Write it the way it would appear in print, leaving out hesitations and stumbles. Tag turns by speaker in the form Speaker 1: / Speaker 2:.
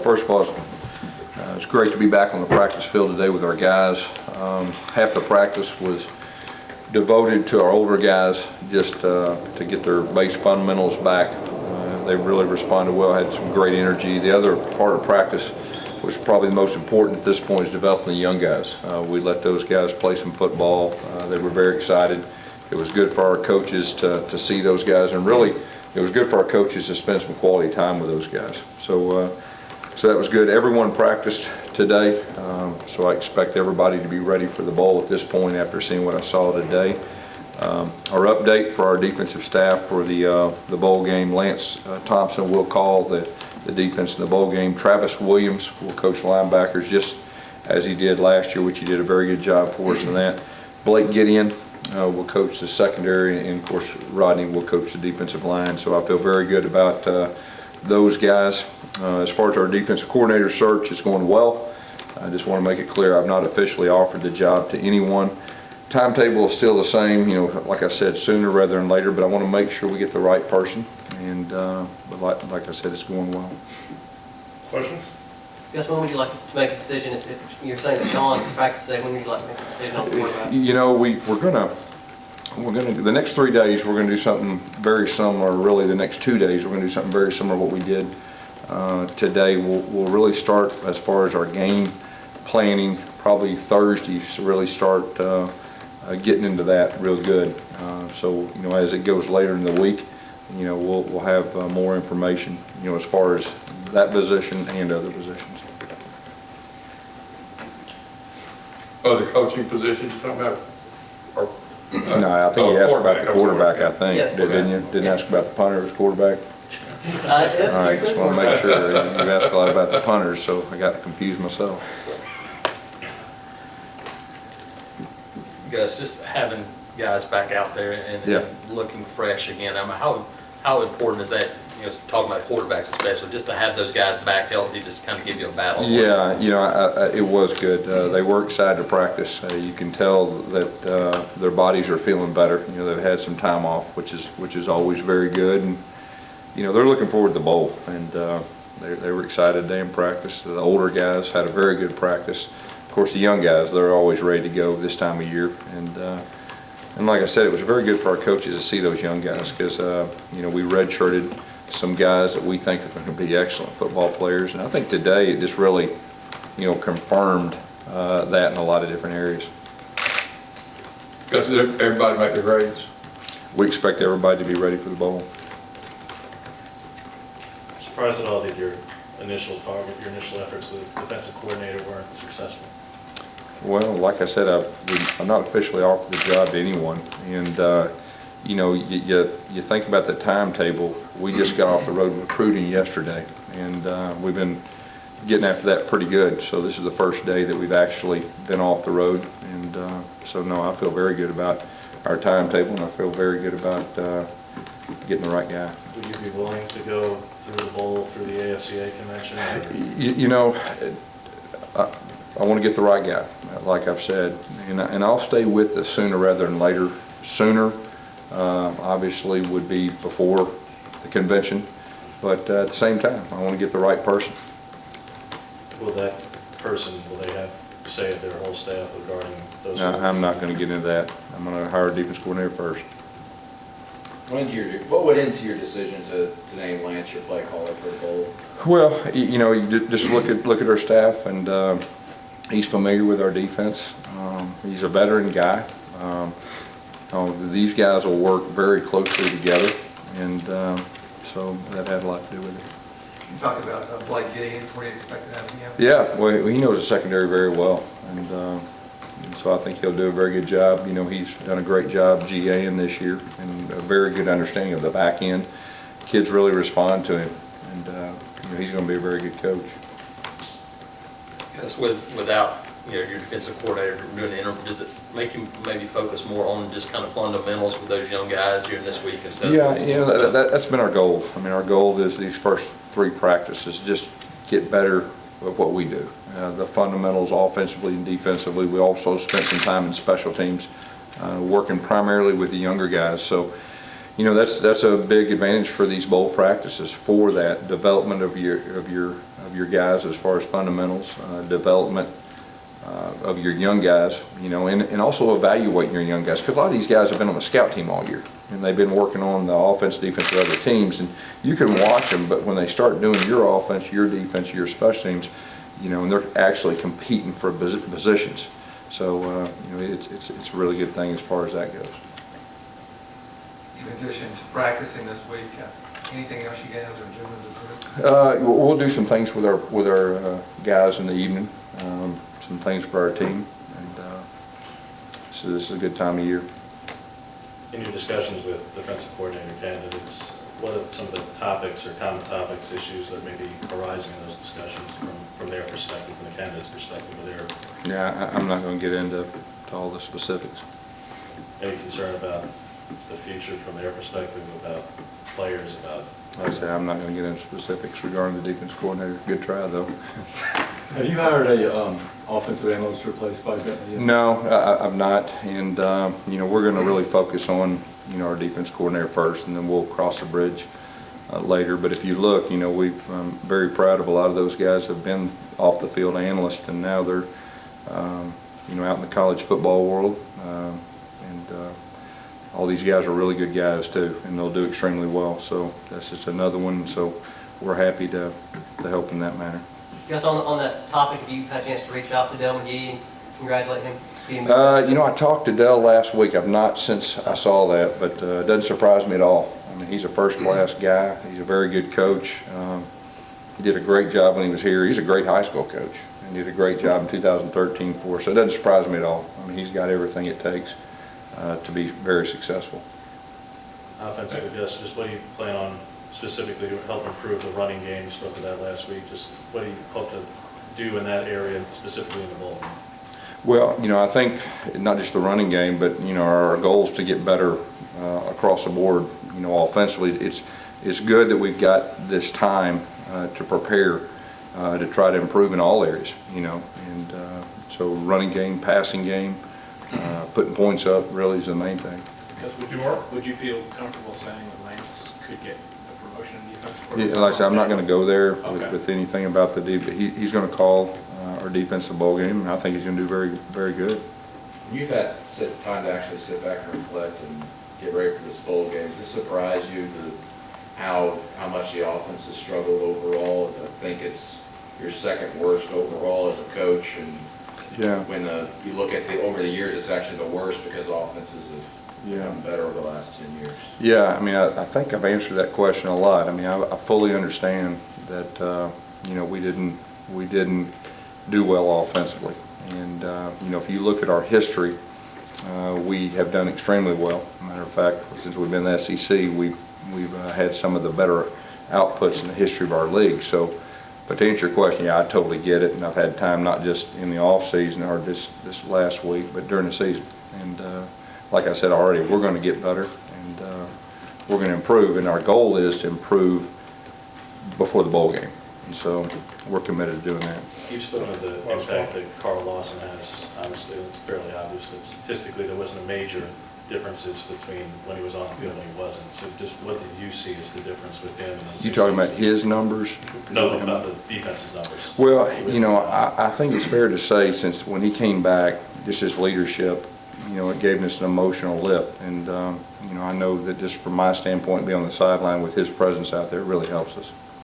Speaker 1: first of all, it's great to be back on the practice field today with our guys. Half the practice was devoted to our older guys just to get their base fundamentals back. They really responded well, had some great energy. The other part of practice, which is probably the most important at this point, is developing the young guys. We let those guys play some football. They were very excited. It was good for our coaches to see those guys, and really it was good for our coaches to spend some quality time with those guys. So that was good. Everyone practiced today, so I expect everybody to be ready for the bowl at this point after seeing what I saw today. Our update for our defensive staff for the bowl game: Lance Thompson will call the defense in the bowl game. Travis Williams will coach linebackers just as he did last year, which he did a very good job for us in that. Blake Gideon will coach the secondary, and of course Rodney will coach the defensive line. So I feel very good about those guys. As far as our defensive coordinator search, it's going well. I just want to make it clear I've not officially offered the job to anyone. Timetable is still the same, like I said, sooner rather than later, but I want to make sure we get the right person, and but like I said, it's going well.
Speaker 2: Questions?
Speaker 3: Gus, when would you like to make a decision? If you're saying that John practice today, when would you like to make a decision on the quarterback?
Speaker 1: We're gonna the next 3 days we're gonna do something very similar. Really, the next 2 days we're gonna do something very similar to what we did today. We'll really start as far as our game planning probably Thursday to really start getting into that real good. So as it goes later in the week, we'll have more information as far as that position and other positions.
Speaker 2: Other coaching positions you're talking about?
Speaker 1: No, I think you asked about the quarterback. I think,
Speaker 3: yeah.
Speaker 1: didn't you? Didn't ask about the punter or the quarterback.
Speaker 3: Yes,
Speaker 1: All right, just want to make sure. You asked a lot about the punters, so I got confused myself.
Speaker 4: Gus, just having guys back out there and looking fresh again. I mean, how important is that? Talking about quarterbacks especially, just to have those guys back healthy, just kind of give you a battle.
Speaker 1: Yeah, it was good. They were excited to practice. You can tell that their bodies are feeling better. They've had some time off, which is always very good, and they're looking forward to the bowl, and they were excited today in practice. The older guys had a very good practice. Of course, the young guys, they're always ready to go this time of year, and like I said, it was very good for our coaches to see those young guys, because we redshirted some guys that we think are going to be excellent football players, and I think today it just really confirmed that in a lot of different areas.
Speaker 2: Because everybody make their grades?
Speaker 1: We expect everybody to be ready for the bowl.
Speaker 5: Surprised at all that your initial target, your initial efforts with defensive coordinator weren't successful?
Speaker 1: Well, like I said, I'm not officially offered the job to anyone, and you think about the timetable. We just got off the road recruiting yesterday, and we've been getting after that pretty good. So this is the first day that we've actually been off the road, and so no, I feel very good about our timetable, and I feel very good about getting the right guy.
Speaker 5: Would you be willing to go through the bowl, through the AFCA convention?
Speaker 1: I want to get the right guy, like I've said, and I'll stay with this sooner rather than later. Sooner, obviously, would be before the convention, but at the same time, I want to get the right person.
Speaker 5: Will that person, will they have say of their whole staff regarding those?
Speaker 1: No, I'm not going to get into that. I'm going to hire a defense coordinator first.
Speaker 6: What went into your decision to name Lance your play caller for the bowl?
Speaker 1: Well, you just look at our staff, and he's familiar with our defense. He's a veteran guy. These guys will work very closely together, and so that had a lot to do with it.
Speaker 7: You talked about Blake Gideon. What do you expect out of him?
Speaker 1: Yeah, well, he knows the secondary very well, and so I think he'll do a very good job. He's done a great job GAing this year, and a very good understanding of the back end. Kids really respond to him, and he's going to be a very good coach.
Speaker 4: Yes, without your defensive coordinator doing the interim, does it make you maybe focus more on just kind of fundamentals with those young guys during this week instead of
Speaker 1: that's been our goal. I mean, our goal is these first 3 practices, just get better at what we do. The fundamentals offensively and defensively. We also spent some time in special teams working primarily with the younger guys. So, you know, that's a big advantage for these bowl practices, for that development of your guys as far as fundamentals, development of your young guys, you know, and also evaluating your young guys, because a lot of these guys have been on the scout team all year, and they've been working on the offense, defense of other teams, and you can watch them, but when they start doing your offense, your defense, your special teams, you know, and they're actually competing for positions. So, you know, it's a really good thing as far as that goes.
Speaker 7: In addition to practicing this week, anything else you guys are doing as a group?
Speaker 1: We'll do some things with our guys in the evening, some things for our team, and so this is a good time of year.
Speaker 5: In your discussions with defensive coordinator candidates, what are some of the topics or common topics, issues that may be arising in those discussions from their perspective, from the candidate's perspective, or their?
Speaker 1: Yeah, I'm not going to get into all the specifics.
Speaker 5: Any concern about the future from their perspective, about players, about?
Speaker 1: Like I say, I'm not going to get into specifics regarding the defense coordinator. Good try, though.
Speaker 8: Have you hired a offensive analyst to replace Bennett yet?
Speaker 1: No, I've not, and you know, we're going to really focus on, you know, our defense coordinator first, and then we'll cross the bridge later. But if you look, you know, I'm very proud of a lot of those guys have been off the field analysts, and now they're you know, out in the college football world, and all these guys are really good guys too, and they'll do extremely well. So that's just another one. So we're happy to help in that manner.
Speaker 3: Gus, on that topic, have you had a chance to reach out to Dell McGee and congratulate him?
Speaker 1: You know, I talked to Dell last week. I've not since I saw that, but it doesn't surprise me at all. I mean, he's a first-class guy. He's a very good coach. He did a great job when he was here. He's a great high school coach, and did a great job in 2013 for us. So it doesn't surprise me at all. I mean, he's got everything it takes to be very successful.
Speaker 5: Offensively, just what do you plan on specifically to help improve the running game? You spoke of that last week. Just what do you hope to do in that area, specifically in the bowl?
Speaker 1: Well, you know, I think not just the running game, but, you know, our goal is to get better across the board, you know, offensively. It's good that we've got this time to prepare to try to improve in all areas, you know, and so running game, passing game, putting points up really is the main thing.
Speaker 2: Because would you feel comfortable saying that Lance could get a promotion in defense?
Speaker 1: Yeah, like I said, I'm not going to go there
Speaker 2: Okay.
Speaker 1: with anything about the defense. He's going to call our defensive bowl game, and I think he's going to do very, very good.
Speaker 6: You've had time to actually sit back and reflect and get ready for this bowl game. Does this surprise you how much the offense has struggled overall? I think it's your second worst overall as a coach, and
Speaker 1: Yeah.
Speaker 6: when you look at over the years, it's actually the worst because offenses have gotten better over the last 10 years.
Speaker 1: Yeah, I mean, I think I've answered that question a lot. I mean, I fully understand that, you know, we didn't do well offensively. And, you know, if you look at our history, we have done extremely well. Matter of fact, since we've been in the SEC, we've had some of the better outputs in the history of our league. So, but to answer your question, yeah, I totally get it, and I've had time not just in the off season or this last week, but during the season. And like I said already, we're going to get better, and we're going to improve, and our goal is to improve before the bowl game. And so we're committed to doing that.
Speaker 5: You've spoken of the impact that Carl Lawson has. Honestly, it's fairly obvious, but statistically there wasn't a major differences between when he was on the field and he wasn't. So just what did you see as the difference with him?
Speaker 1: You talking about his numbers?
Speaker 5: No, about the defense's numbers.
Speaker 1: Well, you know, I think it's fair to say, since when he came back, just his leadership, you know, it gave us an emotional lift. And, you know, I know that just from my standpoint, being on the sideline with his presence out there really helps us.